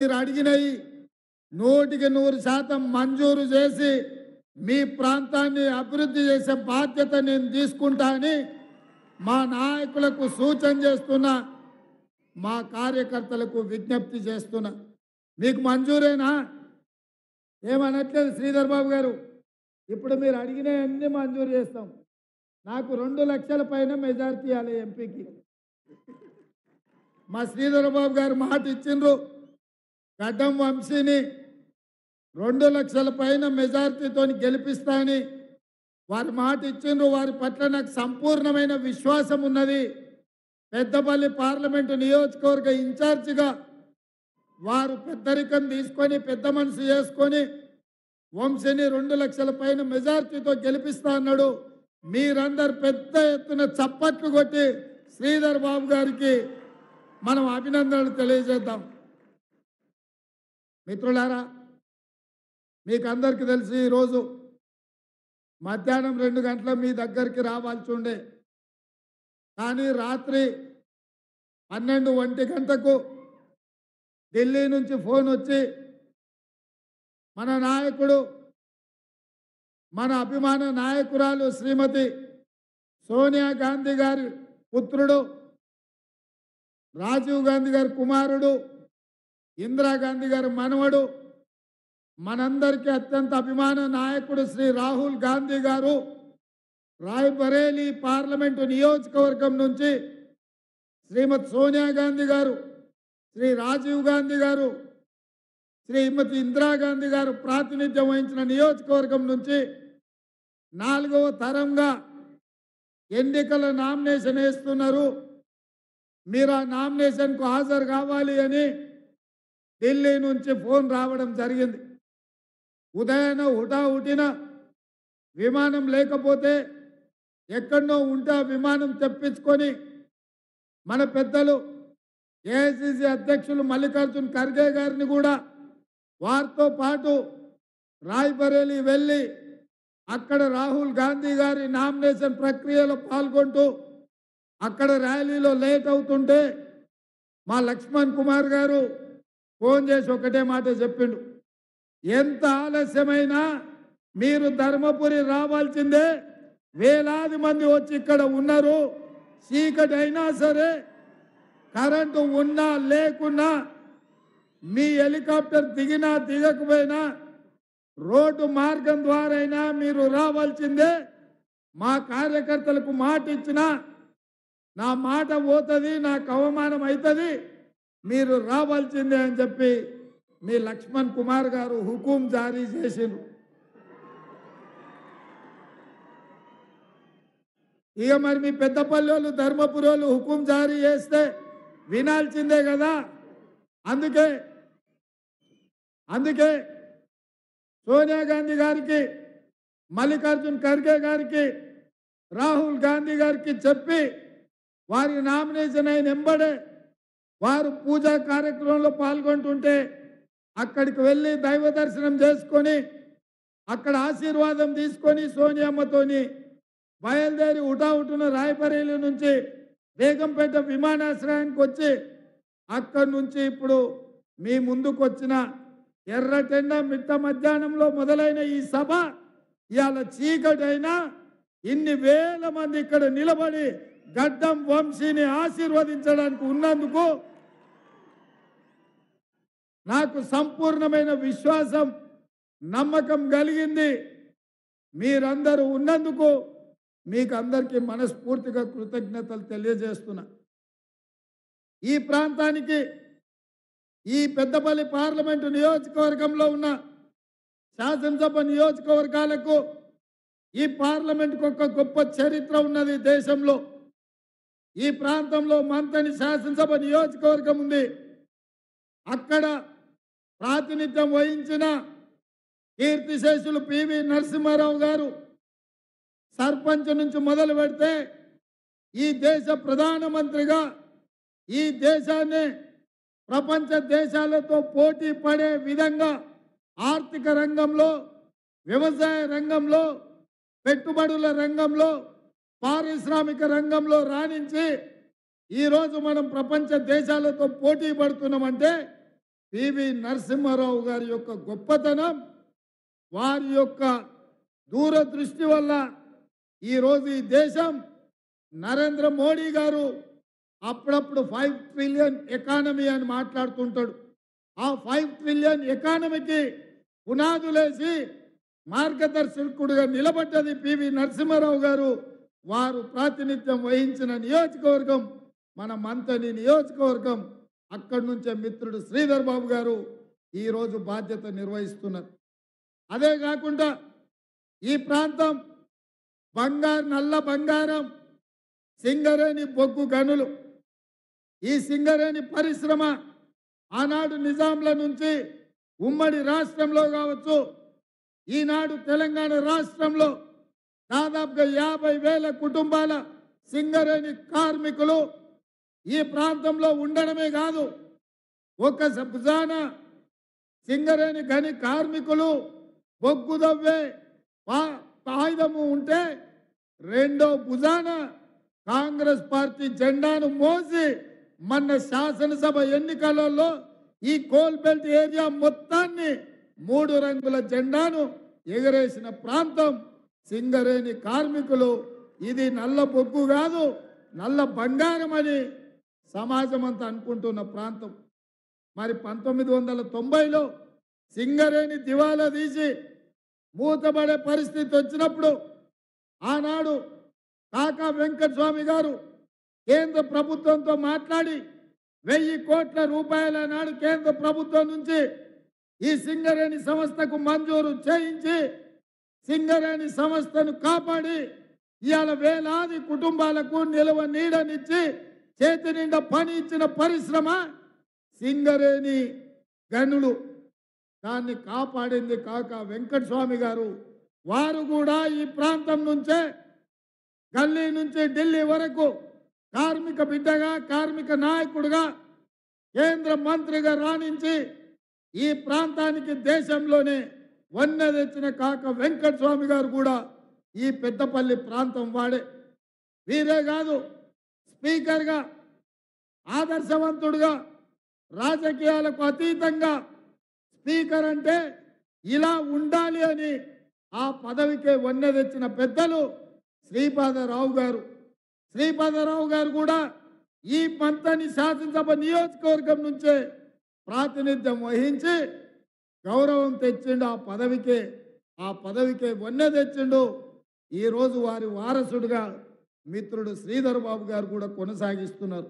మీరు అడిగినవి 100% మంజూరు చేసి మీ ప్రాంతాన్ని అభివృద్ధి చేసే బాధ్యత నేను తీసుకుంటా అని మా నాయకులకు సూచన చేస్తున్నా, మా కార్యకర్తలకు విజ్ఞప్తి చేస్తున్నా. మీకు మంజూరేనా? ఏమనట్లేదు శ్రీధర్ బాబు గారు. ఇప్పుడు మీరు అడిగినవన్నీ మంజూరు చేస్తాం. నాకు 2 లక్షల పైన మెజారిటీ ఇవ్వాలి ఎంపీకి. మా శ్రీధర్ బాబు గారు మాట ఇచ్చిండ్రు, గడ్డం వంశీని 2 లక్షల పైన మెజారిటీతో గెలిపిస్తా అని వారి మాట ఇచ్చిండ్రు. వారి పట్ల నాకు సంపూర్ణమైన విశ్వాసం ఉన్నది. పెద్దపల్లి పార్లమెంటు నియోజకవర్గ ఇన్ఛార్జిగా వారు పెద్దరికం తీసుకొని పెద్ద మనసు చేసుకొని వంశీని 2 లక్షల పైన మెజారిటీతో గెలిపిస్తా అన్నాడు. మీరందరు పెద్ద ఎత్తున చప్పట్లు కొట్టి శ్రీధర్ బాబు గారికి మనం అభినందనలు తెలియజేద్దాం. మిత్రులారా, మీకు అందరికీ తెలిసి ఈరోజు మధ్యాహ్నం 2 గంటల మీ దగ్గరికి రావాల్సి ఉండే, కానీ రాత్రి 12-1 గంటకు ఢిల్లీ నుంచి ఫోన్ వచ్చి మన నాయకుడు, మన అభిమాన నాయకురాలు శ్రీమతి సోనియా గాంధీ గారి పుత్రుడు, రాజీవ్ గాంధీ గారి కుమారుడు, ఇందిరాగాంధీ గారి మనవడు, మనందరికీ అత్యంత అభిమాన నాయకుడు శ్రీ రాహుల్ గాంధీ గారు రాయ్బరేలీ పార్లమెంటు నియోజకవర్గం నుంచి శ్రీమతి సోనియా గాంధీ గారు, శ్రీ రాజీవ్ గాంధీ గారు, శ్రీమతి ఇందిరాగాంధీ గారు ప్రాతినిధ్యం వహించిన నియోజకవర్గం నుంచి 4వ తరంగా ఎన్నికల నామినేషన్ వేస్తున్నారు. మీరు ఆ నామినేషన్కు హాజరు కావాలి అని ఢిల్లీ నుంచి ఫోన్ రావడం జరిగింది. ఉదయాన హుటాహుటిన విమానం లేకపోతే ఎక్కడో ఉంటే ఆ విమానం తెప్పించుకొని మన పెద్దలు ఏఐసిసి అధ్యక్షులు మల్లికార్జున్ ఖర్గే గారిని కూడా వారితో పాటు రాయ్బరేలీ వెళ్ళి అక్కడ రాహుల్ గాంధీ గారి నామినేషన్ ప్రక్రియలో పాల్గొంటూ అక్కడ ర్యాలీలో లేట్ అవుతుంటే మా లక్ష్మణ్ కుమార్ గారు ఫోన్ చేసి ఒకటే మాట చెప్పిండు, ఎంత ఆలస్యమైనా మీరు ధర్మపురి రావాల్సిందే, వేలాది మంది వచ్చి ఇక్కడ ఉన్నారు, చీకటి అయినా సరే కరెంటు ఉన్నా లేకున్నా మీ హెలికాప్టర్ దిగినా దిగకపోయినా రోడ్డు మార్గం ద్వారా మీరు రావాల్సిందే, మా కార్యకర్తలకు మాట ఇచ్చినా నా మాట పోతుంది, నాకు అవమానం అవుతుంది, మీరు రావాల్సిందే అని చెప్పి మీ లక్ష్మణ్ కుమార్ గారు హుకుం జారీ చేసిండ్రు. ఇక మరి మీ పెద్దపల్లి వాళ్ళు ధర్మపురి వాళ్ళు హుకుం జారీ చేస్తే వినాల్సిందే కదా. అందుకే సోనియా గాంధీ గారికి, మల్లికార్జున్ ఖర్గే గారికి, రాహుల్ గాంధీ గారికి చెప్పి వారి నామినేషన్ అయిన వెంబడే వారు పూజా కార్యక్రమంలో పాల్గొంటుంటే అక్కడికి వెళ్ళి దైవ దర్శనం చేసుకొని అక్కడ ఆశీర్వాదం తీసుకొని సోనియమ్మతోని బయలుదేరి హుటాహుటిన రాయ్బరేలీ నుంచి బేగంపేట విమానాశ్రయానికి వచ్చి అక్కడి నుంచి ఇప్పుడు మీ ముందుకు వచ్చిన ఎర్రటెండ మిట్ట మధ్యాహ్నంలో మొదలైన ఈ సభ ఇవాళ చీకటైనా ఇన్ని వేల మంది ఇక్కడ నిలబడి గడ్డం వంశీని ఆశీర్వదించడానికి ఉన్నందుకు నాకు సంపూర్ణమైన విశ్వాసం, నమ్మకం కలిగింది. మీరందరూ ఉన్నందుకు మీకు అందరికీ మనస్ఫూర్తిగా కృతజ్ఞతలు తెలియజేస్తున్నా. ఈ ప్రాంతానికి, ఈ పెద్దపల్లి పార్లమెంటు నియోజకవర్గంలో ఉన్న శాసనసభ నియోజకవర్గాలకు ఈ పార్లమెంటుకు ఒక గొప్ప చరిత్ర ఉన్నది దేశంలో. ఈ ప్రాంతంలో మంతని శాసనసభ నియోజకవర్గం ఉంది. అక్కడ ప్రాతినిధ్యం వహించిన కీర్తిశేషులు పివి నరసింహారావు గారు సర్పంచ్ నుంచి మొదలు పెడితే ఈ దేశ ప్రధానమంత్రిగా ఈ దేశాన్ని ప్రపంచ దేశాలతో పోటీ పడే విధంగా ఆర్థిక రంగంలో, వ్యవసాయ రంగంలో, పెట్టుబడుల రంగంలో, పారిశ్రామిక రంగంలో రాణించి ఈరోజు మనం ప్రపంచ దేశాలతో పోటీ పడుతున్నామంటే పివి నరసింహారావు గారి యొక్క గొప్పతనం, వారి యొక్క దూరదృష్టి వల్ల ఈరోజు ఈ దేశం నరేంద్ర మోడీ గారు అప్పుడప్పుడు 5 ట్రిలియన్ ఎకానమీ అని మాట్లాడుతుంటాడు. ఆ 5 ట్రిలియన్ ఎకానమీకి పునాదులేసి మార్గదర్శకుడిగా నిలబడ్డది పివి నరసింహారావు గారు. వారు ప్రాతినిధ్యం వహించిన నియోజకవర్గం మన మంతని నియోజకవర్గం. అక్కడి నుంచే మిత్రుడు శ్రీధర్ బాబు గారు ఈరోజు బాధ్యత నిర్వహిస్తున్నారు. అదే కాకుండా ఈ ప్రాంతం నల్ల బంగారం, సింగరేణి బొగ్గు గనులు, ఈ సింగరేణి పరిశ్రమ ఆనాడు నిజాంల నుంచి ఉమ్మడి రాష్ట్రంలో కావచ్చు, ఈనాడు తెలంగాణ రాష్ట్రంలో దాదాపుగా 50,000 కుటుంబాల సింగరేణి కార్మికులు ఈ ప్రాంతంలో ఉండడమే కాదు, ఒక భుజాన సింగరేణి గని కార్మికులు బొగ్గు దవ్వే ఆయుధము ఉంటే రెండో భుజాన కాంగ్రెస్ పార్టీ జెండాను మోసి మన శాసనసభ ఎన్నికలలో ఈ కోల్బెల్ట్ ఏరియా మొత్తాన్ని 3 రంగుల జెండాను ఎగరేసిన ప్రాంతం సింగరేణి కార్మికులు. ఇది నల్ల బొగ్గు కాదు, నల్ల బంగారం అని సమాజం అంతా అనుకుంటున్న ప్రాంతం. మరి 1990లో సింగరేణి దివాలా తీసి మూతపడే పరిస్థితి వచ్చినప్పుడు ఆనాడు కాకా వెంకటస్వామి గారు కేంద్ర ప్రభుత్వంతో మాట్లాడి 1000 కోట్ల రూపాయల నాడు కేంద్ర ప్రభుత్వం నుంచి ఈ సింగరేణి సంస్థకు మంజూరు చేయించి సింగరేణి సంస్థను కాపాడి ఇవాళ వేలాది కుటుంబాలకు నిలువ నీడనిచ్చి చేతి నిండా పని ఇచ్చిన పరిశ్రమ సింగరేణి గనులు. దాన్ని కాపాడింది కాకా వెంకటస్వామి గారు. వారు కూడా ఈ ప్రాంతం నుంచే గల్లీ నుంచి ఢిల్లీ వరకు కార్మిక బిడ్డగా, కార్మిక నాయకుడిగా, కేంద్ర మంత్రిగా రాణించి ఈ ప్రాంతానికి దేశంలోనే వన్నె తెచ్చిన కాకా వెంకటస్వామి గారు కూడా ఈ పెద్దపల్లి ప్రాంతం వాడే. వీరే కాదు, స్పీకర్గా ఆదర్శవంతుడుగా, రాజకీయాలకు అతీతంగా స్పీకర్ అంటే ఇలా ఉండాలి అని ఆ పదవికే వన్నె తెచ్చిన పెద్దలు శ్రీపాదరావు గారు. శ్రీపాదరావు గారు కూడా ఈ మంతని శాసనసభ నియోజకవర్గం నుంచే ప్రాతినిధ్యం వహించి గౌరవం తెచ్చిండు. ఆ పదవికే వన్నె తెచ్చిండు. ఈరోజు వారి వారసుడుగా మిత్రుడు శ్రీధర్ బాబు గారు కూడా కొనసాగిస్తున్నారు.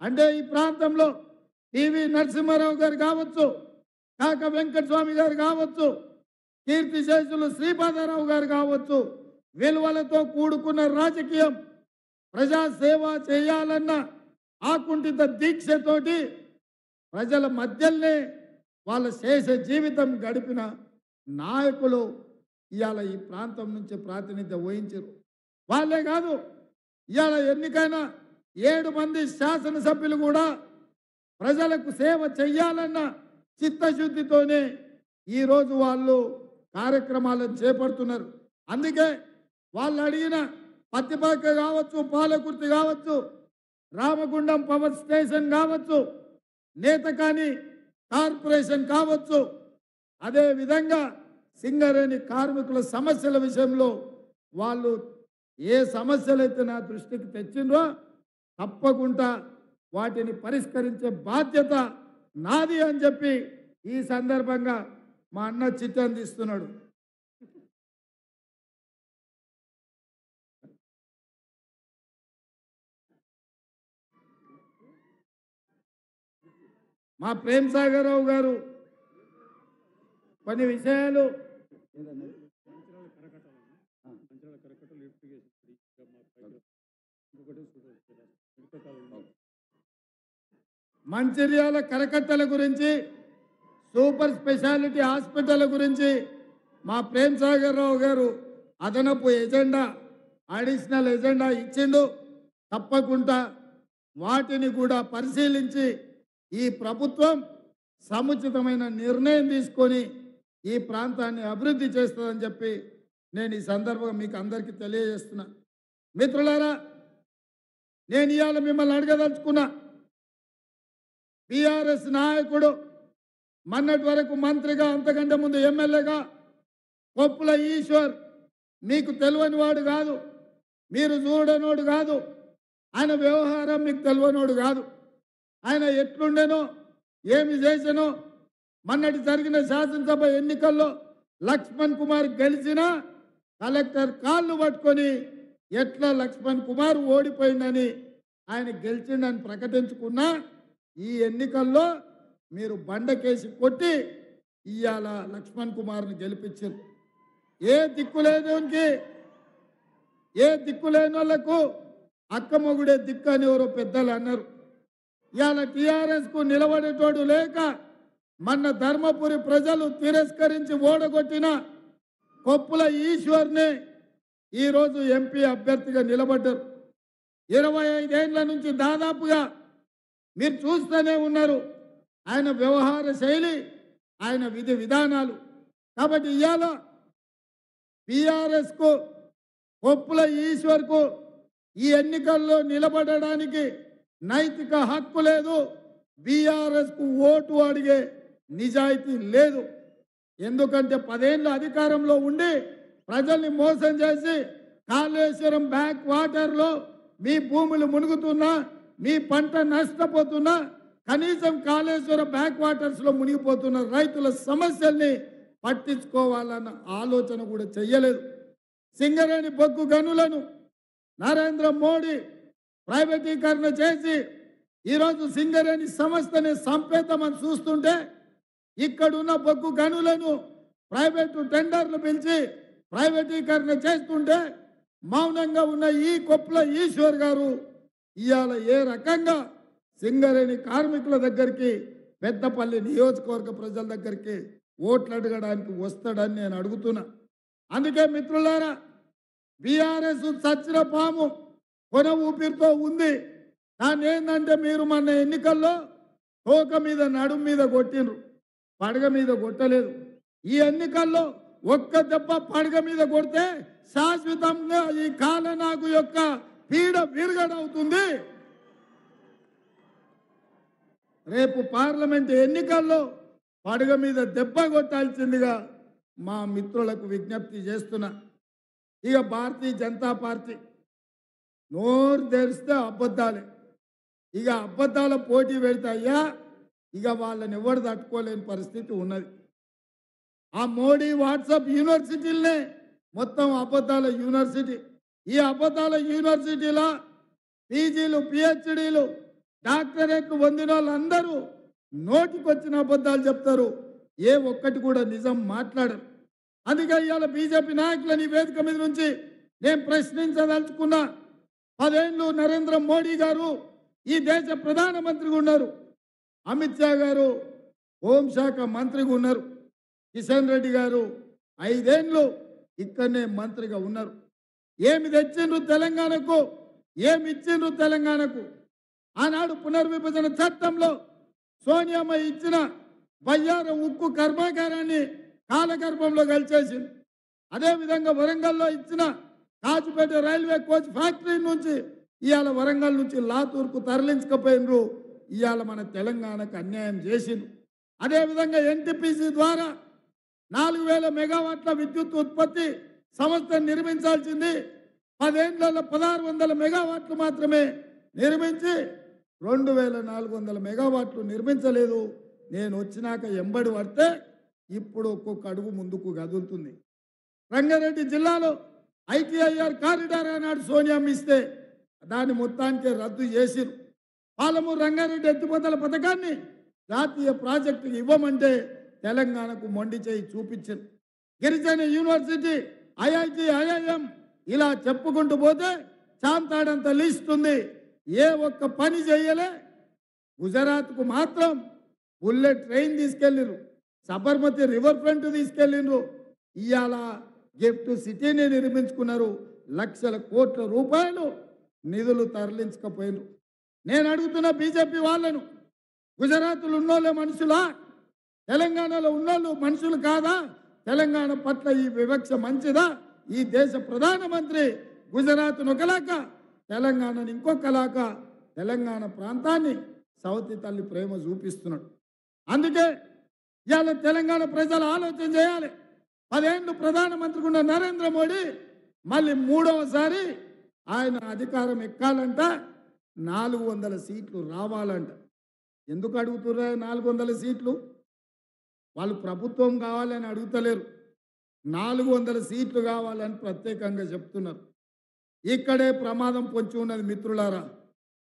అంటే ఈ ప్రాంతంలో పివి నరసింహారావు గారు కావచ్చు, కాకా వెంకటస్వామి గారు కావచ్చు, కీర్తిశేషులు శ్రీపాదరావు గారు కావచ్చు, విలువలతో కూడుకున్న రాజకీయం, ప్రజాసేవ చేయాలన్న ఆకుంఠిత దీక్షతోటి ప్రజల మధ్యలోనే వాళ్ళ శేష జీవితం గడిపిన నాయకులు ఇవాళ ఈ ప్రాంతం నుంచి ప్రాతినిధ్యం వహించారు. వాళ్ళే కాదు, ఇవాళ ఎన్నికైన 7 మంది శాసనసభ్యులు కూడా ప్రజలకు సేవ చెయ్యాలన్న చిత్తశుద్ధితోనే ఈరోజు వాళ్ళు కార్యక్రమాలను చేపడుతున్నారు. అందుకే వాళ్ళు అడిగిన పత్తిపాక కావచ్చు, పాలకుర్తి కావచ్చు, రామగుండం పవర్ స్టేషన్ కావచ్చు, నేతకాని కార్పొరేషన్ కావచ్చు, అదేవిధంగా సింగరేణి కార్మికుల సమస్యల విషయంలో వాళ్ళు ఏ సమస్యలైతే నా దృష్టికి తెచ్చిండ్రో తప్పకుండా వాటిని పరిష్కరించే బాధ్యత నాది అని చెప్పి ఈ సందర్భంగా మా అన్న చిట్టందిస్తున్నాడు. మా ప్రేమ్ సాగర్ రావు గారు కొన్ని విషయాలు మంచిర్యాల కరకట్టల గురించి, సూపర్ స్పెషాలిటీ హాస్పిటల్ గురించి మా ప్రేమ్ సాగర్ రావు గారు అదనపు ఎజెండా, అడిషనల్ ఎజెండా ఇచ్చిండు. తప్పకుండా వాటిని కూడా పరిశీలించి ఈ ప్రభుత్వం సముచితమైన నిర్ణయం తీసుకొని ఈ ప్రాంతాన్ని అభివృద్ధి చేస్తుందని చెప్పి నేను ఈ సందర్భంగా మీకు అందరికీ తెలియజేస్తున్నా. మిత్రులారా, నేను ఇవాళ మిమ్మల్ని అడగదలుచుకున్నా, బీఆర్ఎస్ నాయకుడు మొన్నటి వరకు మంత్రిగా, అంతకంటే ముందు ఎమ్మెల్యేగా కొప్పుల ఈశ్వర్ మీకు తెలియని వాడు కాదు, మీరు చూడనోడు కాదు, ఆయన వ్యవహారం మీకు తెలియనోడు కాదు. ఆయన ఎట్లుండెనో, ఏమి చేసెనో, మొన్నటి జరిగిన శాసనసభ ఎన్నికల్లో లక్ష్మణ్ కుమార్ గెలిచినా కలెక్టర్ కాళ్ళు పట్టుకొని ఎట్లా లక్ష్మణ్ కుమార్ ఓడిపోయిందని ఆయన గెలిచిండని ప్రకటించుకున్నా ఈ ఎన్నికల్లో మీరు బండకేసి కొట్టి ఇవాళ లక్ష్మణ్ కుమార్ని గెలిపించారు. ఏ దిక్కులేనికి, ఏ దిక్కులేని వాళ్లకు అక్కమొగుడే దిక్కు అని ఎవరో పెద్దలు అన్నారు. ఇవాళ టీఆర్ఎస్కు నిలబడేటోడు లేక మొన్న ధర్మపురి ప్రజలు తిరస్కరించి ఓడగొట్టిన కొప్పుల ఈశ్వర్ని ఈరోజు ఎంపీ అభ్యర్థిగా నిలబడ్డారు. 25 ఏళ్ల నుంచి దాదాపుగా మీరు చూస్తూనే ఉన్నారు ఆయన వ్యవహార శైలి, ఆయన విధి విధానాలు. కాబట్టి ఇవాళ బీఆర్ఎస్కు, కొప్పుల ఈశ్వర్కు ఈ ఎన్నికల్లో నిలబడడానికి నైతిక హక్కు లేదు. బీఆర్ఎస్కు ఓటు అడిగే నిజాయితీ లేదు. ఎందుకంటే 10 ఏళ్ళు అధికారంలో ఉండి ప్రజల్ని మోసం చేసి కాళేశ్వరం బ్యాక్ వాటర్లో మీ భూములు మునుగుతున్నా, మీ పంట నష్టపోతున్నా, కనీసం కాళేశ్వరం బ్యాక్ వాటర్స్లో మునిగిపోతున్న రైతుల సమస్యల్ని పట్టించుకోవాలన్న ఆలోచన కూడా చెయ్యలేదు. సింగరేణి బొగ్గు గనులను నరేంద్ర మోడీ ప్రైవేటీకరణ చేసి ఈరోజు సింగరేణి సంస్థని సంపేతమని చూస్తుంటే, ఇక్కడున్న బొగ్గు గనులను ప్రైవేటు టెండర్లు పిలిచి ప్రైవేటీకరణ చేస్తుంటే మౌనంగా ఉన్న ఈ కొప్పుల ఈశ్వర్ గారు ఇవాళ ఏ రకంగా సింగరేణి కార్మికుల దగ్గరికి, పెద్దపల్లి నియోజకవర్గ ప్రజల దగ్గరికి ఓట్లు అడగడానికి వస్తాడని నేను అడుగుతున్నా. అందుకే మిత్రులారా, బీఆర్ఎస్ చచ్చిన పాము కొన ఊపిరితో ఉంది. దాన్ని ఏంటంటే మీరు మన ఎన్నికల్లో తోక మీద, నడుం మీద కొట్టిండ్రు, పడగ మీద కొట్టలేదు. ఈ ఎన్నికల్లో ఒక్క దెబ్బ పడగ మీద కొడితే శాశ్వతంగా ఈ కాలనాగు యొక్క పీడ విరగడవుతుంది. రేపు పార్లమెంట్ ఎన్నికల్లో పడగ మీద దెబ్బ కొట్టాల్సిందిగా మా మిత్రులకు విజ్ఞప్తి చేస్తున్నా. ఇక భారతీయ జనతా పార్టీ నోరు తెరిస్తే అబద్ధాలే. ఇక అబద్ధాల పోటీ పెడతాయ్యా, ఇక వాళ్ళని ఎవరు తట్టుకోలేని పరిస్థితి ఉన్నది. ఆ మోడీ వాట్సాప్ యూనివర్సిటీలనే మొత్తం అబద్ధాల యూనివర్సిటీ. ఈ అబద్ధాల యూనివర్సిటీలో పీజీలు, పిహెచ్డీలు, డాక్టరేట్లు పొందిన వాళ్ళందరూ నోటికొచ్చిన అబద్ధాలు చెప్తారు, ఏ ఒక్కటి కూడా నిజం మాట్లాడరు. అందుకే ఇవాళ బీజేపీ నాయకులని వేదిక మీద నుంచి నేను ప్రశ్నించదలుచుకున్నా. 10 ఏళ్ళు నరేంద్ర మోడీ గారు ఈ దేశ ప్రధానమంత్రిగా ఉన్నారు, అమిత్ షా గారు హోంశాఖ మంత్రిగా ఉన్నారు, కిషన్ రెడ్డి గారు 5 ఏళ్ళు ఇక్కడనే మంత్రిగా ఉన్నారు. ఏమి తెచ్చిండ్రు తెలంగాణకు, ఏమి ఇచ్చిండ్రు తెలంగాణకు? ఆనాడు పునర్విభజన చట్టంలో సోనియామ్మ ఇచ్చిన బయ్యారం ఉక్కు కర్మాగారాన్ని కాలగర్భంలో కలిచేసింది. అదేవిధంగా వరంగల్లో ఇచ్చిన కాజుపేట రైల్వే కోచ్ ఫ్యాక్టరీ నుంచి ఇవాళ వరంగల్ నుంచి లాతూర్కు తరలించకపోయినరు. ఇవాళ మన తెలంగాణకు అన్యాయం చేసిండ్రు. అదేవిధంగా ఎన్టీపీసీ ద్వారా 4000 మెగావాట్ల విద్యుత్ ఉత్పత్తి సంస్థ నిర్మించాల్సింది 10 ఏళ్లలో 1600 మెగావాట్లు మాత్రమే నిర్మించి 2400 మెగావాట్లు నిర్మించలేదు. నేను వచ్చినాక ఎంబడి పడితే ఇప్పుడు ఒక్కొక్క అడుగు ముందుకు కదులుతుంది. రంగారెడ్డి జిల్లాలో ఐటీఐఆర్ కారిడార్ అన్నాడు సోనియామ్మ ఇస్తే దాన్ని మొత్తానికి రద్దు చేసిరు. పాలమూరు రంగారెడ్డి ఎత్తిపోతల పథకాన్ని జాతీయ ప్రాజెక్టుకి ఇవ్వమంటే తెలంగాణకు మొండి చేయి చూపించింది. గిరిజన యూనివర్సిటీ, ఐఐటి, ఐఐఎం ఇలా చెప్పుకుంటూ పోతే చాంతాడంత లిస్ట్ ఉంది. ఏ ఒక్క పని చేయలే. గుజరాత్కు మాత్రం బుల్లెట్ ట్రైన్ తీసుకెళ్ళిరు, సబర్మతి రివర్ ఫ్రంట్ తీసుకెళ్ళిండ్రు. ఇవాళ గిఫ్ట్ సిటీని నిర్మించుకున్నారు. లక్షల కోట్ల రూపాయలు నిధులు తరలించకపోయినారు. నేను అడుగుతున్న బీజేపీ వాళ్ళను, గుజరాత్లో ఉన్నోళ్ళే మనుషులా? తెలంగాణలో ఉన్నోళ్ళు మనుషులు కాదా? తెలంగాణ పట్ల ఈ వివక్ష మంచిదా? ఈ దేశ ప్రధానమంత్రి గుజరాత్ను ఒకలాక, తెలంగాణను ఇంకొకలాక, తెలంగాణ ప్రాంతాన్ని సవతి తల్లి ప్రేమ చూపిస్తున్నాడు. అందుకే ఇవాళ తెలంగాణ ప్రజలు ఆలోచన చేయాలి. 10 ఏళ్ళు ప్రధానమంత్రిగా ఉన్న నరేంద్ర మోడీ మళ్ళీ మూడవసారి ఆయన అధికారం ఎక్కాలంట, 400 సీట్లు రావాలంట. ఎందుకు అడుగుతున్నారు 400 సీట్లు? వాళ్ళు ప్రభుత్వం కావాలని అడుగుతలేరు, 400 సీట్లు కావాలని ప్రత్యేకంగా చెప్తున్నారు. ఇక్కడే ప్రమాదం పొంచి ఉన్నది మిత్రులారా.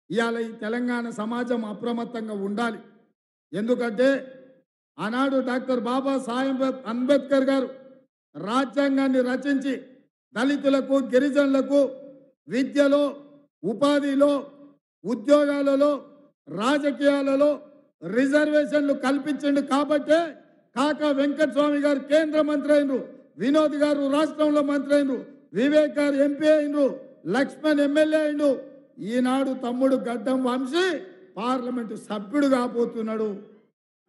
ఇవాళ ఈ తెలంగాణ సమాజం అప్రమత్తంగా ఉండాలి. ఎందుకంటే ఆనాడు డాక్టర్ బాబాసాహెబ్ అంబేద్కర్ గారు రాజ్యాంగాన్ని రచించి దళితులకు, గిరిజనులకు విద్యలో, ఉపాధిలో, ఉద్యోగాలలో, రాజకీయాలలో రిజర్వేషన్లు కల్పించండి. కాబట్టే కాకా వెంకటస్వామి గారు కేంద్ర మంత్రి అయినరు, వినోద్ గారు రాష్ట్రంలో మంత్రి అయినరు, వివేక్ గారు ఎంపీ అయినరు, లక్ష్మణ్ ఎమ్మెల్యే అయినరు. ఈనాడు తమ్ముడు గడ్డం వంశీ పార్లమెంటు సభ్యుడు కాబోతున్నాడు.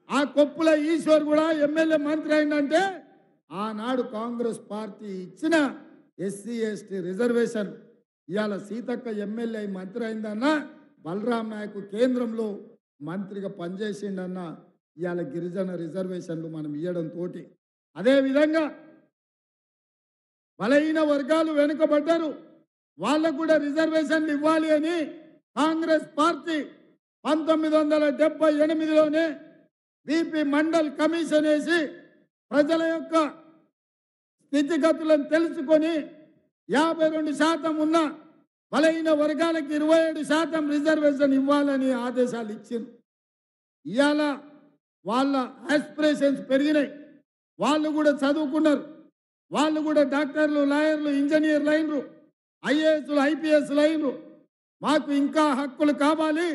ఆ కొప్పుల ఈశ్వర్ కూడా ఎమ్మెల్యే మంత్రి అయిందంటే ఆనాడు కాంగ్రెస్ పార్టీ ఇచ్చిన ఎస్సీ ఎస్టీ రిజర్వేషన్. ఇవాళ సీతక్క ఎమ్మెల్యే మంత్రి అయిందన్న, బలరాం నాయక్ కేంద్రంలో మంత్రిగా పనిచేసిండన్న. ఇవాళ గిరిజన రిజర్వేషన్లు మనం ఇవ్వడంతో అదేవిధంగా బలహీన వర్గాలు వెనుకబడ్డారు, వాళ్ళకు కూడా రిజర్వేషన్లు ఇవ్వాలి అని కాంగ్రెస్ పార్టీ 1978లోనే బీపీ మండల్ కమిషన్ వేసి ప్రజల యొక్క స్థితిగతులను తెలుసుకొని 52% ఉన్న బలహీన వర్గాలకు 27% రిజర్వేషన్ ఇవ్వాలని ఆదేశాలు ఇచ్చింది. ఇవాళ వాళ్ళ ఆస్పిరేషన్స్ పెరిగినాయి, వాళ్ళు కూడా చదువుకున్నారు, వాళ్ళు కూడా డాక్టర్లు, లాయర్లు, ఇంజనీర్లు అయినరు, ఐఏఎస్లు, ఐపీఎస్లు అయినరు. మాకు ఇంకా హక్కులు కావాలి,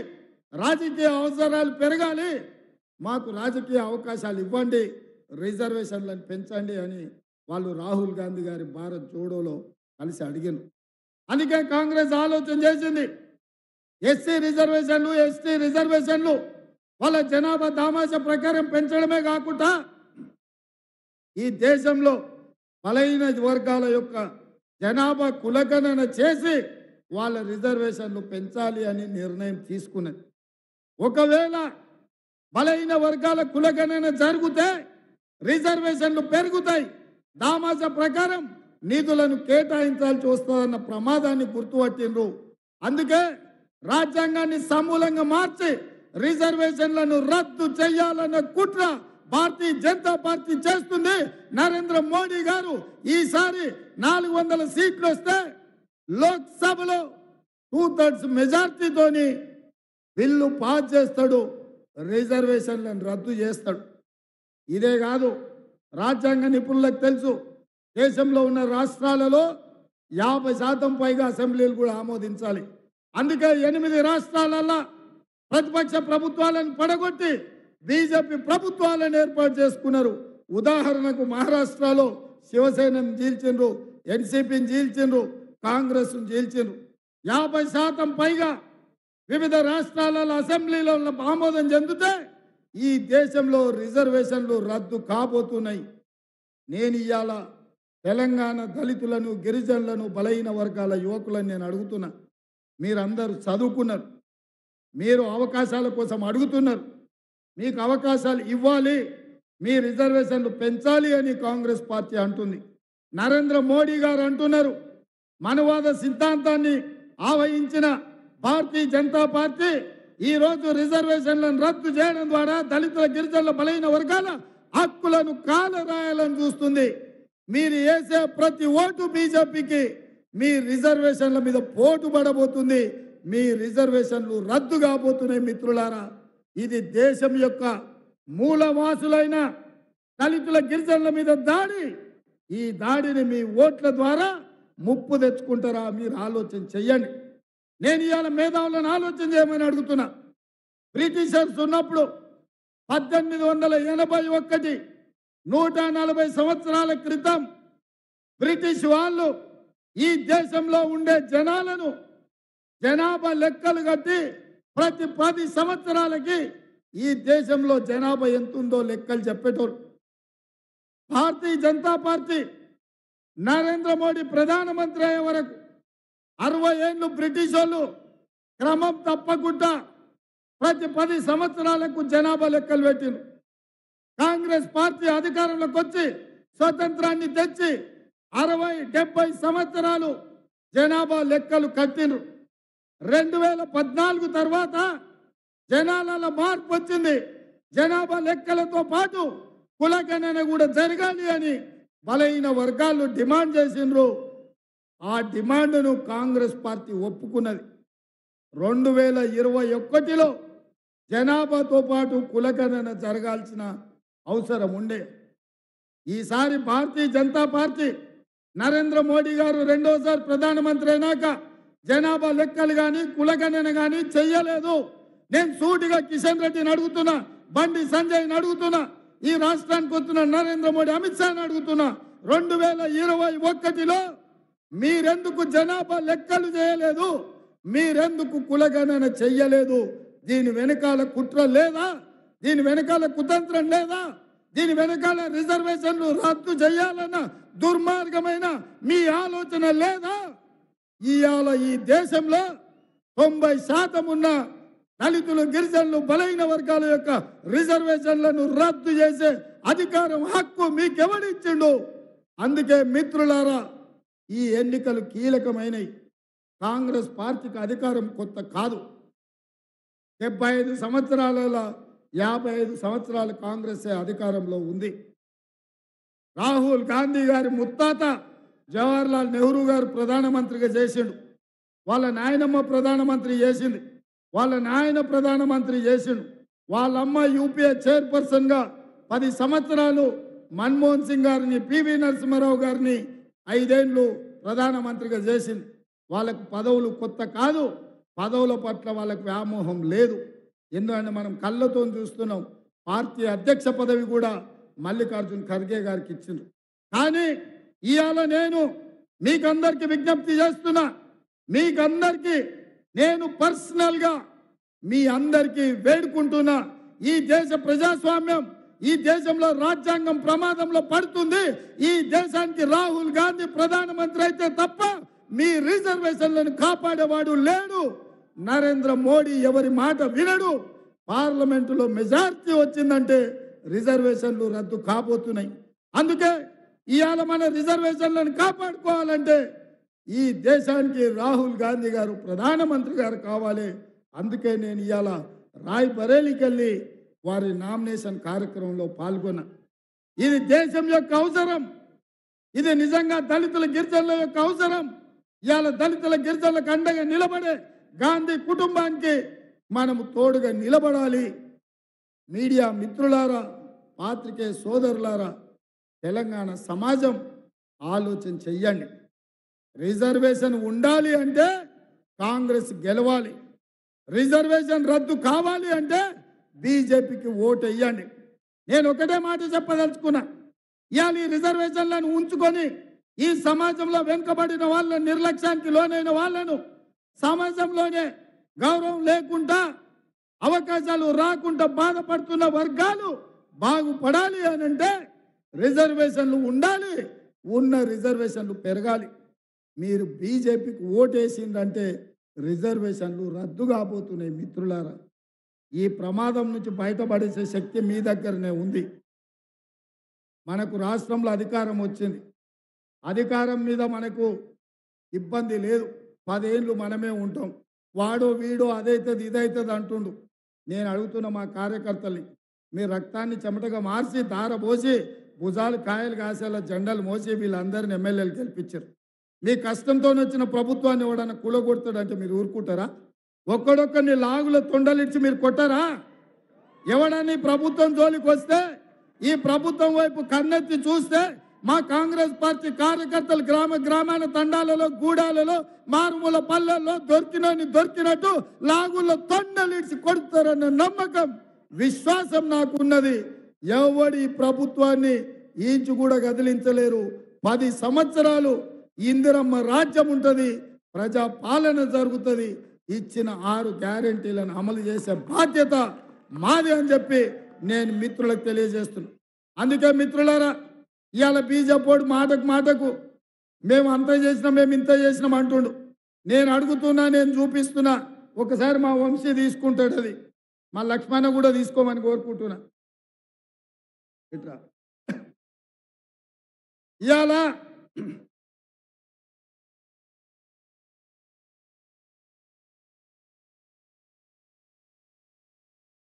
రాజకీయ అవసరాలు పెరగాలి, మాకు రాజకీయ అవకాశాలు ఇవ్వండి, రిజర్వేషన్లను పెంచండి అని వాళ్ళు రాహుల్ గాంధీ గారి భారత్ జోడోలో కలిసి అడిగారు. అందుకే కాంగ్రెస్ ఆలోచన చేసింది, ఎస్సీ రిజర్వేషన్లు, ఎస్టీ రిజర్వేషన్లు వాళ్ళ జనాభా దామాష ప్రకారం పెంచడమే కాకుండా ఈ దేశంలో బలహీన వర్గాల యొక్క జనాభా కులగణన చేసి వాళ్ళ రిజర్వేషన్లు పెంచాలి అని నిర్ణయం తీసుకున్నది. ఒకవేళ బలహీన వర్గాల కులగణన జరిగితే రిజర్వేషన్లు పెరుగుతాయి, దామాష ప్రకారం నిధులను కేటాయించాల్సి వస్తుందన్న ప్రమాదాన్ని గుర్తుపట్టిండ్రు. అందుకే రాజ్యాంగాన్ని సమూలంగా మార్చి రిజర్వేషన్లను రద్దు చేయాలన్న కుట్ర భారతీయ జనతా పార్టీ చేస్తుంది. నరేంద్ర మోడీ గారు ఈసారి 400 సీట్లు వస్తే లోక్సభలో 2/3 మెజార్టీతోని బిల్లు పాస్ చేస్తాడు, రిజర్వేషన్లను రద్దు చేస్తాడు. ఇదే కాదు, రాజ్యాంగ నిపుణులకు తెలుసు, దేశంలో ఉన్న రాష్ట్రాలలో 50% పైగా అసెంబ్లీలు కూడా ఆమోదించాలి. అందుకే 8 రాష్ట్రాలలో ప్రతిపక్ష ప్రభుత్వాలను పడగొట్టి బీజేపీ ప్రభుత్వాలను ఏర్పాటు చేసుకున్నారు. ఉదాహరణకు మహారాష్ట్రలో శివసేనను చీల్చిండ్రు, ఎన్సీపీని చీల్చిండ్రు, కాంగ్రెస్ను చీల్చిండ్రు. 50% పైగా వివిధ రాష్ట్రాలలో అసెంబ్లీలో ఆమోదం చెందితే ఈ దేశంలో రిజర్వేషన్లు రద్దు కాబోతున్నాయి. నేను ఇవాళ తెలంగాణ దళితులను, గిరిజనులను, బలహీన వర్గాల యువకులను నేను అడుగుతున్నా, మీరందరూ చదువుకున్నారు, మీరు అవకాశాల కోసం అడుగుతున్నారు, మీకు అవకాశాలు ఇవ్వాలి, మీ రిజర్వేషన్లు పెంచాలి అని కాంగ్రెస్ పార్టీ అంటుంది. నరేంద్ర మోడీ గారు అంటున్నారు, మనవాద సిద్ధాంతాన్ని ఆవహించిన భారతీయ జనతా పార్టీ ఈరోజు రిజర్వేషన్లను రద్దు చేయడం ద్వారా దళితుల, గిరిజనుల, బలహీన వర్గాల హక్కులను కాలరాయాలని చూస్తుంది. మీరు వేసే ప్రతి ఓటు బీజేపీకి మీ రిజర్వేషన్ల మీద పోటు పడబోతుంది, మీ రిజర్వేషన్లు రద్దు కాబోతున్నాయి. మిత్రులారా, ఇది దేశం యొక్క మూలవాసులైన దళితుల, గిరిజనుల మీద దాడి. ఈ దాడిని మీ ఓట్ల ద్వారా ముప్పు తెచ్చుకుంటారా? మీరు ఆలోచన చెయ్యండి. నేను ఇవాళ మేధావులను ఆలోచన చేయమని అడుగుతున్నా. బ్రిటిషర్స్ ఉన్నప్పుడు 1881 140 సంవత్సరాల క్రితం బ్రిటిష్ వాళ్ళు ఈ దేశంలో ఉండే జనాలను జనాభా లెక్కలు కట్టి ప్రతి 10 సంవత్సరాలకి ఈ దేశంలో జనాభా ఎంతుందో లెక్కలు చెప్పేటోళ్ళు. భారతీయ జనతా పార్టీ నరేంద్ర మోడీ ప్రధానమంత్రి అయ్యే వరకు 60 ఏళ్ళు బ్రిటిష్ వాళ్ళు క్రమం తప్పకుండా ప్రతి 10 సంవత్సరాలకు జనాభా లెక్కలు పెట్టిండ్రు. కాంగ్రెస్ పార్టీ అధికారంలోకి వచ్చి స్వతంత్రాన్ని తెచ్చి 60-70 సంవత్సరాలు జనాభా లెక్కలు కట్టిండ్రు. 2014 తర్వాత జనాలలో మార్పు వచ్చింది. జనాభా లెక్కలతో పాటు కులగణన కూడా జరగాలి అని బలైన వర్గాలు డిమాండ్ చేసిండ్రు. ఆ డిమాండ్ను కాంగ్రెస్ పార్టీ ఒప్పుకున్నది. 2021లో జనాభాతో పాటు కులగణన జరగాల్సిన అవసరం ఉండే. ఈసారి భారతీయ జనతా పార్టీ నరేంద్ర మోడీ గారు రెండోసారి ప్రధానమంత్రి అయినాక జనాభా లెక్కలు కానీ కులగణన కానీ చెయ్యలేదు. నేను సూటిగా కిషన్ రెడ్డిని అడుగుతున్నా, బండి సంజయ్ని అడుగుతున్నా, ఈ రాష్ట్రానికి వస్తున్న నరేంద్ర మోడీ, అమిత్ షాని అడుగుతున్నా, 2021లో మీరెందుకు జనాభా లెక్కలు చేయలేదు? మీరెందుకు కులగణన చెయ్యలేదు? దీని వెనకాల కుట్ర లేదా? దీని వెనకాల కుతంత్రం లేదా? దీని వెనకాల రిజర్వేషన్లు రద్దు చేయాలన్న దుర్మార్గమైన మీ ఆలోచన లేదా? ఇవాళ ఈ దేశంలో 90% ఉన్న దళితులు, గిరిజనులు, బలైన వర్గాల యొక్క రిజర్వేషన్లను రద్దు చేసే అధికారం, హక్కు మీకెవడిచ్చిండు? అందుకే మిత్రులారా, ఈ ఎన్నికలు కీలకమైనవి. కాంగ్రెస్ పార్టీకి అధికారం కొత్త కాదు. 75 సంవత్సరాలలో 55 సంవత్సరాలు కాంగ్రెస్ అధికారంలో ఉంది. రాహుల్ గాంధీ గారి ముత్తాత జవహర్లాల్ నెహ్రూ గారు ప్రధానమంత్రిగా చేసిండు. వాళ్ళ నాయనమ్మ ప్రధానమంత్రి చేసింది. వాళ్ళ నాయన ప్రధానమంత్రి చేసిండు. వాళ్ళమ్మ యూపీఏ చైర్పర్సన్గా 10 సంవత్సరాలు మన్మోహన్ సింగ్ గారిని, పివి నరసింహారావు గారిని 5 ఏళ్ళు ప్రధానమంత్రిగా చేసింది. వాళ్ళకు పదవులు కొత్త కాదు. పదవుల పట్ల వాళ్ళకు వ్యామోహం లేదు. ఎందుకంటే మనం కళ్ళతో చూస్తున్నాం. పార్టీ అధ్యక్ష పదవి కూడా మల్లికార్జున్ ఖర్గే గారికి ఇచ్చింది. కానీ ఇవాళ నేను మీకందరికీ విజ్ఞప్తి చేస్తున్నా, మీకందరికీ నేను పర్సనల్గా మీ అందరికీ వేడుకుంటున్నా, ఈ దేశ ప్రజాస్వామ్యం, ఈ దేశంలో రాజ్యాంగం ప్రమాదంలో పడుతుంది. ఈ దేశానికి రాహుల్ గాంధీ ప్రధానమంత్రి అయితే తప్ప మీ రిజర్వేషన్లను కాపాడేవాడు లేడు. నరేంద్ర మోడీ ఎవరి మాట వినడు. పార్లమెంటులో మెజార్టీ వచ్చిందంటే రిజర్వేషన్లు రద్దు కాబోతున్నాయి. అందుకే ఇవాళ మన రిజర్వేషన్లను కాపాడుకోవాలంటే ఈ దేశానికి రాహుల్ గాంధీ గారు ప్రధానమంత్రి గారు కావాలి. అందుకే నేను ఇవాళ రాయ్ బరేలీకి వెళ్ళి వారి నామినేషన్ కార్యక్రమంలో పాల్గొన్నా. ఇది దేశం యొక్క అవసరం. ఇది నిజంగా దళితుల, గిరిజనుల యొక్క అవసరం. ఇవాళ దళితుల, గిరిజనులకు అండగా నిలబడే గాంధీ కుటుంబానికి మనము తోడుగా నిలబడాలి. మీడియా మిత్రులారా, పాత్రికేయ సోదరులారా, తెలంగాణ సమాజం ఆలోచన చెయ్యండి. రిజర్వేషన్ ఉండాలి అంటే కాంగ్రెస్ గెలవాలి. రిజర్వేషన్ రద్దు కావాలి అంటే బీజేపీకి ఓటు వేయండి. నేను ఒకటే మాట చెప్పదలుచుకున్నా, ఇవాళ ఈ రిజర్వేషన్లను ఉంచుకొని ఈ సమాజంలో వెనుకబడిన వాళ్ళ నిర్లక్ష్యానికి లోనైన వాళ్ళను, సమాజంలోనే గౌరవం లేకుండా, అవకాశాలు రాకుండా బాధపడుతున్న వర్గాలు బాగుపడాలి అని అంటే రిజర్వేషన్లు ఉండాలి. ఉన్న రిజర్వేషన్లు పెరగాలి. మీరు బీజేపీకి ఓటేసిందంటే రిజర్వేషన్లు రద్దు కాబోతున్నాయి. మిత్రులారా, ఈ ప్రమాదం నుంచి బయటపడేసే శక్తి మీ దగ్గరనే ఉంది. మనకు రాష్ట్రంలో అధికారం వచ్చింది. అధికారం మీద మనకు ఇబ్బంది లేదు. 10 ఏళ్ళు మనమే ఉంటాం. వాడో వీడో అదైతుంది ఇదైతుంది అంటుండు. నేను అడుగుతున్న మా కార్యకర్తల్ని, మీ రక్తాన్ని చెమటగా మార్చి దారబోసి భుజాలు కాయలు కాసేలా జెండాలు మోసి వీళ్ళందరిని ఎమ్మెల్యేలు గెలిపించారు. మీ కష్టంతో వచ్చిన ప్రభుత్వాన్ని ఎవడన్నా కూలగొడతాడంటే మీరు ఊరుకుంటారా? ఒక్కడొక్కరిని లాగుల తొండలిచ్చి మీరు కొట్టారా? ఎవడని ప్రభుత్వం జోలికి వస్తే, ఈ ప్రభుత్వం వైపు కన్నెత్తి చూస్తే మా కాంగ్రెస్ పార్టీ కార్యకర్తలు గ్రామాన తండాలలో, గూడాలలో, మారుమూల పల్లెల్లో దొరికినట్టు లాగుల్లో తొండలిడిచి కొడతారన్న నమ్మకం, విశ్వాసం నాకున్నది. ఎవడి ప్రభుత్వాన్ని ఈంచు కూడా కదిలించలేరు. 10 సంవత్సరాలు ఇందిరమ్మ రాజ్యం ఉంటుంది, ప్రజా పాలన జరుగుతుంది. ఇచ్చిన 6 గ్యారెంటీలను అమలు చేసే బాధ్యత మాది అని చెప్పి నేను మిత్రులకు తెలియజేస్తున్నాను. అందుకే మిత్రులారా, ఇవాళ బీజేపీ మాటకు మేము అంత చేసినాం, మేము ఇంత చేసినాం అంటుండు. నేను అడుగుతున్నా, నేను చూపిస్తున్నా. ఒకసారి మా వంశీ తీసుకుంటాడు, అది మా లక్ష్మణ కూడా తీసుకోమని కోరుకుంటున్నా. ఇట్లా ఇవాళ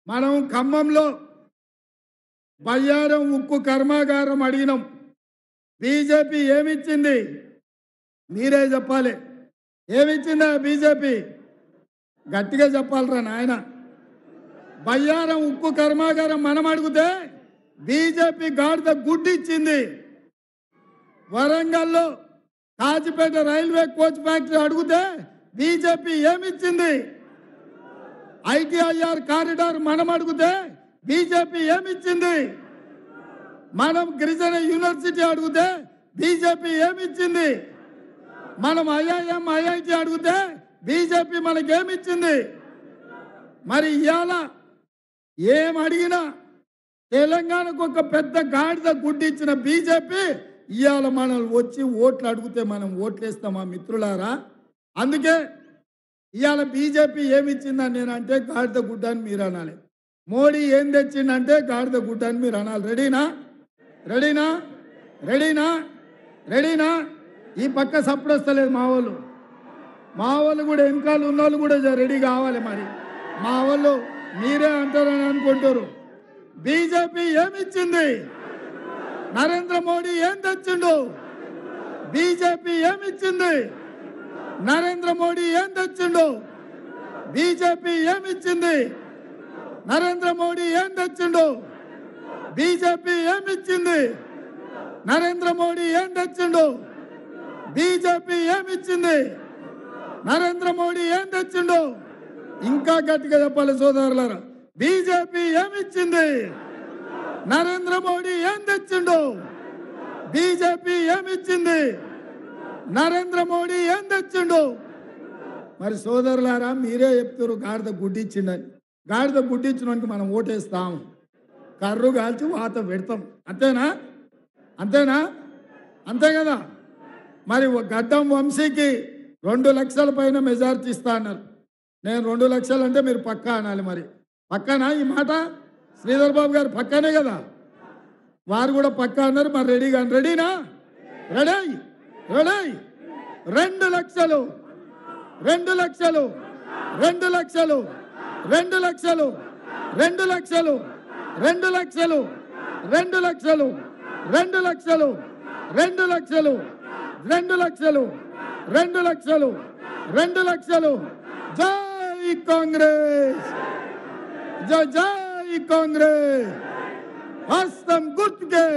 మనం ఖమ్మంలో బయ్యారం ఉక్కు కర్మాగారం అడిగినాం. బీజేపీ ఏమిచ్చింది మీరే చెప్పాలి. ఏమిచ్చిందా బీజేపీ? గట్టిగా చెప్పాలరా నాయన. బయ్యారం ఉక్కు కర్మాగారం మనం అడిగితే బీజేపీ గాడిద గుడ్డు ఇచ్చింది. వరంగల్లో కాజిపేట రైల్వే కోచ్ ఫ్యాక్టరీ అడిగితే బీజేపీ ఏమిచ్చింది? ఐటీఐఆర్ కారిడార్ మనం అడిగితే బీజేపీ ఏమిచ్చింది? మనం గిరిజన యూనివర్సిటీ అడిగితే బీజేపీ ఏమిచ్చింది? మనం ఐఐఎం ఐఐటి అడిగితే బీజేపీ మనకేమిచ్చింది? మరి ఇవాళ ఏం అడిగినా తెలంగాణకు ఒక పెద్ద గాడిద గుడ్డిచ్చిన బీజేపీ ఇవాళ మనల్ని వచ్చి ఓట్లు అడిగితే మనం ఓట్లేస్తామా మిత్రులారా? అందుకే ఇవాళ బీజేపీ ఏమిచ్చిందని నేనంటే గాడిద గుడ్డ అని మీరు అనాలి. మోడీ ఏం తెచ్చిందంటే గాడిద గుడ్డ అని మీరు అనాలి. రెడీనా? రెడీనా? రెడీనా? రెడీనా? ఈ పక్క సప్పుడు వస్తలేదు మా వాళ్ళు కూడా వెనకాల ఉన్న వాళ్ళు కూడా రెడీ కావాలి. మరి మా వాళ్ళు మీరే అంటారని అనుకుంటారు. బీజేపీ ఏమిచ్చింది? నరేంద్ర మోడీ ఏం తెచ్చిండు? బీజేపీ ఏమిచ్చింది? నరేంద్ర మోడీ ఏం తెచ్చిండు? బీజేపీ ఏమిచ్చింది? నరేంద్ర మోడీ ఏం తెచ్చిండు? బీజేపీ ఏమిచ్చింది? నరేంద్ర మోడీ ఏం తెచ్చిండు? బీజేపీ ఏమిచ్చింది? నరేంద్ర మోడీ ఏం తెచ్చిండు? ఇంకా గట్టిగా చెప్పాలి సోదరులారా. బీజేపీ ఏమిచ్చింది? నరేంద్ర మోడీ ఏం తెచ్చిండు? బీజేపీ ఏమిచ్చింది? నరేంద్ర మోడీ ఏం తెచ్చిండు? మరి సోదరులారా మీరే చెప్తారు గాడిద గుడ్డిచ్చిండని. గాడిద గుడ్డిచ్చినోనికి మనం ఓటేస్తాం, కర్రు కాల్చి వాత పెడతాం. అంతేనా? అంతేనా? అంతే కదా. మరి గడ్డం వంశీకి 2 లక్షల పైన మెజారిటీ ఇస్తా అన్నారు. నేను 2 లక్షలు అంటే మీరు పక్కా అనాలి. మరి పక్కనా ఈ మాట? శ్రీధర్ బాబు గారు పక్కనే కదా, వారు కూడా పక్కా అన్నారు. మరి రెడీగా? రెడీనా? రెడీ? రెడీ? 2 లక్షలు, 2 లక్షలు, 2 లక్షలు, 2 లక్షలు, 2 లక్షలు, 2 లక్షలు, 2 లక్షలు, 2 లక్షలు, 2 లక్షలు, 2 లక్షలు, 2 లక్షలు, 2 లక్షలు. జై కాంగ్రెస్, జై జై కాంగ్రెస్. హస్తం గుర్తుకే.